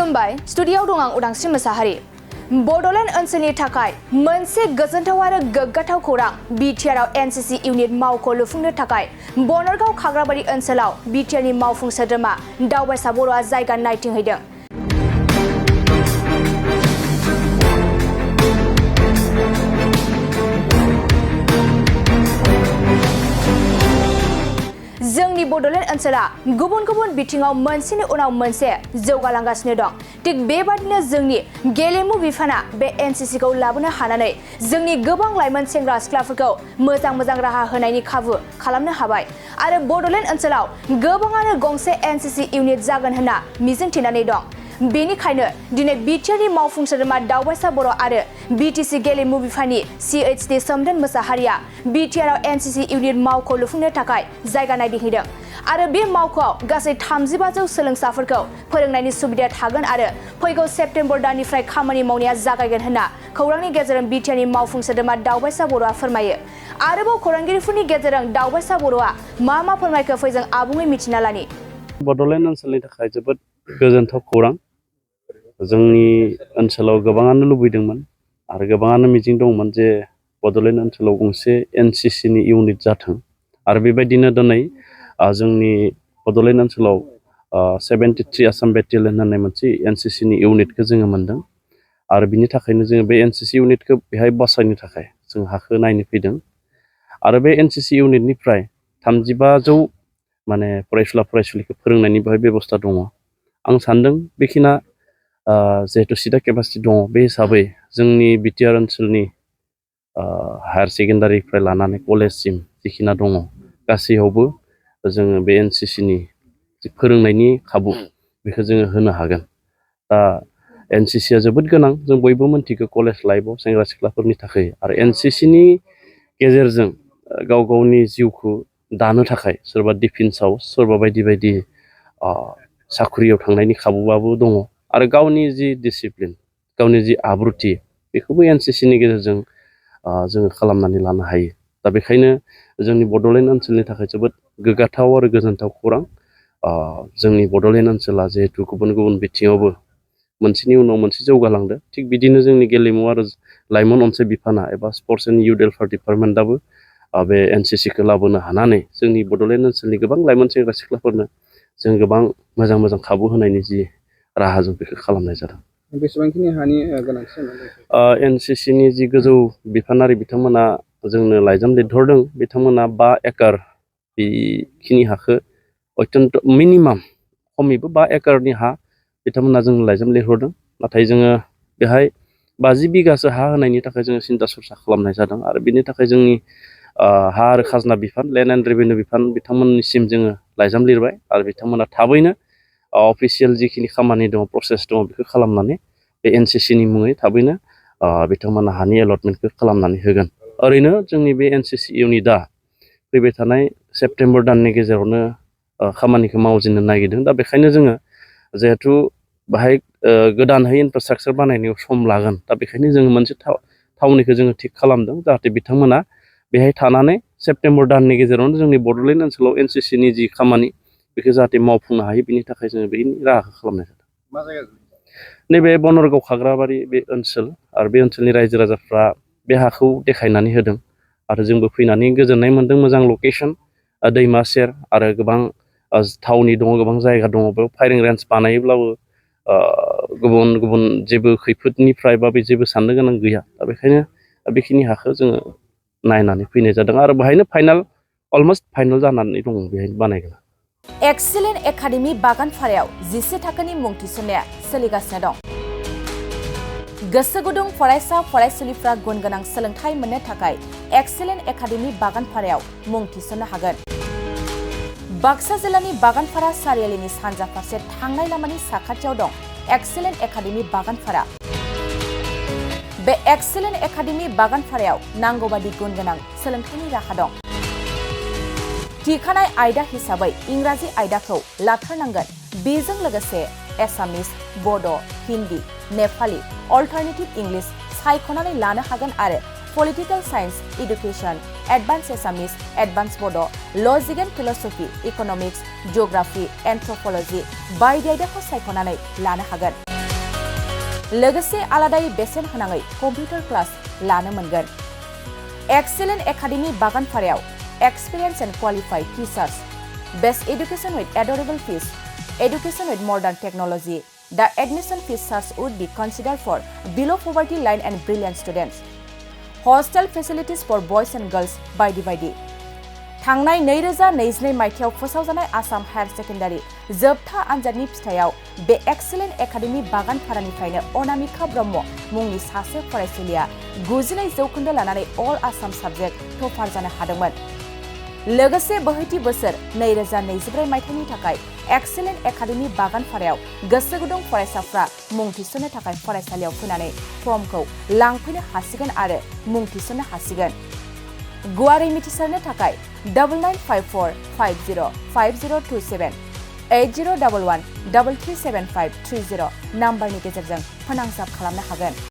खुलुमबाय स्टुडियोआव दं आं उदांस्रि मोसाहारि बड'लेण्ड ओनसोलनि थाखाय मोनसे गोजोनथाव आरो गोग्गाथाव खौरां BTR आव NCC Unit मावख' लुफुंनो थाखाय बनरगाव खाग्राबारि ओनसोलाव BTR नि मावफुं सोद्रोमा दावबायसा बर'आ जायगा नायथिंहैदों। जोंनि बड'लेण्ड ओनसोला गुबुन बिथिङाव मोनसेनि उनाव मोनसे जौगालांगासिनो दं। थिग बेबादिनो जोंनि गेलेमु बिफाना बे NCC खौ लाबोनो हानानै जोंनि गोबां लाइमोन सेंग्रा सिख्लाफोरखौ मोजां राहा होनायनि खाबु खालामनो हाबाय आरो बड'लेण्ड ओनसोलाव गोबाङानो गंसे NCC Unit जागोन होनना मिजिंथिनानै दं। बेनिखायनो दिनै BTR नि मावफुं सोद्रोमा दावबायसा बर' आरो BTC गेलेमु बिफाननि CHD सोमदोन मोसाहारिया BTR आव NCC Unit मावख' लुफुंनो थाखाय जायगा नायदिंहैदों आरो बे मावख'आव गासै 35 सोलोंसाफोरखौ फोरोंनायनि सुबिदा थागोन आरो फैगौ सेप्तेम्बर दाननिफ्राय खामानि मावनाया जागायगोन होनना खौरांनि गेजेरजों BTR नि मावफुं सोद्रोमा दावबायसा बर'आ फोरमायो। आरोबाव खौरांगिरिफोरनि गेजेरजों दावबायसा बर'आ मा फोरमायखो फै जों आबुङै मिथिना लानि। बड'लेण्ड ओनसोलनि थाखाय जोबोद गोजोनथाव खौरां। जोंनि ओनसोलाव गोबाङानो लुबैदोंमोन आरो गोबाङानो मिजिं दंमोन जे बड'लेण्ड ओनसोलाव गंसे NCC नि इउनिट जाथों आरो बेबायदिनो दिनै जोंनि बड'लेण्ड ओनसोलाव 73 आसाम बेटेलियन होननाय मोनसे NCC नि इउनिटखौ जोङो मोनदों आरो बिनि थाखायनो जोङो बे NCC इउनिटखौ बेहाय बासायनो थाखाय जों हाखौ नायनो फैदों आरो बे NCC इउनिटनिफ्राय 35 माने फरायसुला फरायसुलिखौ फोरोंनायनि बेहाय बेबस्था दङ। आं सान्दों बेखिना जिहेतु सिदा केपासिटि दङ बे हिसाबै जोंनि BTR ओनसोलनि हायार सेकेन्डारिनिफ्राय लानानै कलेजसिम जिखिना दङ गासैयावबो जोङो बे NCC नि फोरोंनायनि खाबु बेखौ जोङो होनो हागोन। दा NCC आ जोबोद गोनां जों बयबो मिन्थिगौ कलेज लाइफआव सेंग्रा सिख्लाफोरनि थाखाय आरो NCC नि गेजेरजों गावनि जिउखौ दानो थाखाय सोरबा डिफेन्सआव सोरबा बायदि साख्रियाव थांनायनि खाबुआबो दङ आरो गावनि जि डिसिप्लिन गावनि जि आब्रुथि बेखौबो NCC नि गेजेरजों जोङो खालामनानै लानो हायो। दा बेखायनो जोंनि बड'लेण्ड ओनसोलनि थाखाय जोबोद गोग्गाथाव आरो गोजोनथाव खौरां। जोंनि बड'लेण्ड ओनसोला जिहेतु गुबुन बिथिङावबो मोनसेनि उनाव मोनसे जौगालांदों थिग बिदिनो जोंनि गेलेमु आरो लाइमोन अनसाय बिफाना एबा स्पर्ट्स एन्ड युथ वेलफेयार डिपार्टमेन्टआबो बे NCC खौ लाबोनो हानानै जोंनि बड'लेण्ड ओनसोलनि गोबां लाइमोन सेंग्रा सिख्लाफोरनो जों गोबां मोजां खाबु होनायनि जि राहा जों बेखौ खालामनाय जादों। बेसेबांखिनि हानि गोनांथि NCC नि जि गोजौ बिफानारि बिथांमोना जोंनो लाइजाम लिरहरदों बिथांमोना 5 एकड़ बेखिनि हाखौ अत्यन्त मिनिमाम खमैबो 5 एकड़नि हा बिथांमोना जोंनो लाइजाम लिरहरदों नाथाय जोङो बेहाय 50 बिगासो हा होनायनि थाखाय जोङो सिन्था सरसा खालामनाय जादों आरो बिनि थाखाय जोंनि हा आरो खाजोना बिफान लेन्ड एन्ड रेभिनिउ बिफान बिथांमोननिसिम जोङो लाइजाम लिरबाय आरो बिथांमोना थाबैनो अफिसियेल जिखिनि खामानि दङ प्रसेस दङ बेखौ खालामनानै बे NCC नि मुङै थाबैनो बिथांमोना हानि एलटमेन्टखौ खालामनानै होगोन। ओरैनो जोंनि बे NCC इउनिटआ फैबाय थानाय सेप्तेम्बर दाननि गेजेरावनो खामानिखौ मावजेननो नागिरदों। दा बेखायनो जोङो जिहेथु बाहाय गोदानहै इनफ्रास्ट्राक्चार बानायनायाव सम लागोन दा बेखायनो जोङो मोनसे थावनिखौ जोङो थिग खालामदों जाहाथे बिथांमोना बेहाय थानानै सेप्तेम्बर दाननि गेजेरावनो जोंनि बड'लेण्ड ओनसोलाव NCC नि जि खामानि बेखौ जाहाथे मावफुंनो हायो बिनि थाखाय जोङो बेनि राहाखौ खालामनाय जादों। मा जायगा? नैबे बनरगाव खाग्राबारि बे ओनसोल आरो बे ओनसोलनि रायजो राजाफ्रा बे हाखौ देखायनानै होदों आरो जोंबो फैनानै गोजोननाय मोन्दों। मोजां लकेसन दैमा सेर आरो गोबां थावनि दङ गोबां जायगा दङ बेयाव फायरिं रेन्ज बानायोब्लाबो गुबुन जेबो खैफोदनिफ्राय बा बे जेबो साननो गोनां गैया। दा बेखायनो बेखिनि हाखौ जोङो नायनानै फैनाय जादों आरो बेहायनो अलमस्ट फाइनाल जानानै दङ बेहायनो बानायगोन। एक्सिलेन्ट एकाडेमि बागानपारायाव 10 थाखोनि मुं थिसननाया सोलिगासिनो दं। गोसो गुदुं फरायसा फरायसुलिफ्रा गुन गोनां सोलोंथाइ मोननो थाखाय एक्सिलेन्ट एकाडेमि बागानपारायाव मुं थिसननो हागोन। बाक्सा जिल्लानि बागानपारा सारियालिनि सानजा फारसे थांनाय लामानि साखाथियाव दं एक्सिलेन्ट एकाडेमि बागानपारा। बे एक्सिलेन्ट एकाडेमि बागानपारायाव नांगौबादि गुन गोनां सोलोंथाइनि राहा दं। थिखानाय आयदा हिसाबै इंराजि आयदाखौ लाथारनांगोन। बेजों लोगोसे एसामिस, बड', हिन्दी, नेपाली, अल्टारनेटिभ इंलिश सायख'नानै लानो हागोन आरो पलिटिकल साइन्स, एडुकेशन, एडभान्स एसामिस, एडभान्स बड', लजिक एन्ड फिलसफी, इकनमिक्स, जिअग्राफी, एन्थ्रपलजी बायदि आयदाखौ सायख'नानै लानो हागोन। लोगोसे आलादायै बेसेन होनाङै कम्पिउटार क्लास लानो मोनगोन। एक्सेलेन्ट एकाडेमि बागानपारायाव experience and qualified teachers, best education with adorable fees, education with modern technology. The admission fees charge would be considered for below poverty line and brilliant students. Hostel facilities for boys and girls बायदि। थांनाय 2022 मायथाइयाव फोसावजानाय Assam higher secondary जोबथा आनजादनि फिथाइयाव बे excellent academy बागानपारानिफ्रायनो Anamika Brahma मुंनि सासे फरायसुलिया 92% लानानै अल आसाम साबजेक्ट टपार जानो हादोंमोन। लोगोसे बोहैथि बोसोर 2024 मायथाइनि थाखाय एक्सेलेन्ट एकाडेमि बागानपारायाव गोसो गुदुं फरायसाफ्रा मुं थिसननो थाखाय फरायसालियाव फैनानै फर्मखौ लांफैनो हासिगोन आरो मुं थिसननो हासिगोन। गुवारै मिथिसारनो थाखाय 9954505027 8011337530 नाम्बारनि गेजेरजों फोनांजाब खालामनो हागोन।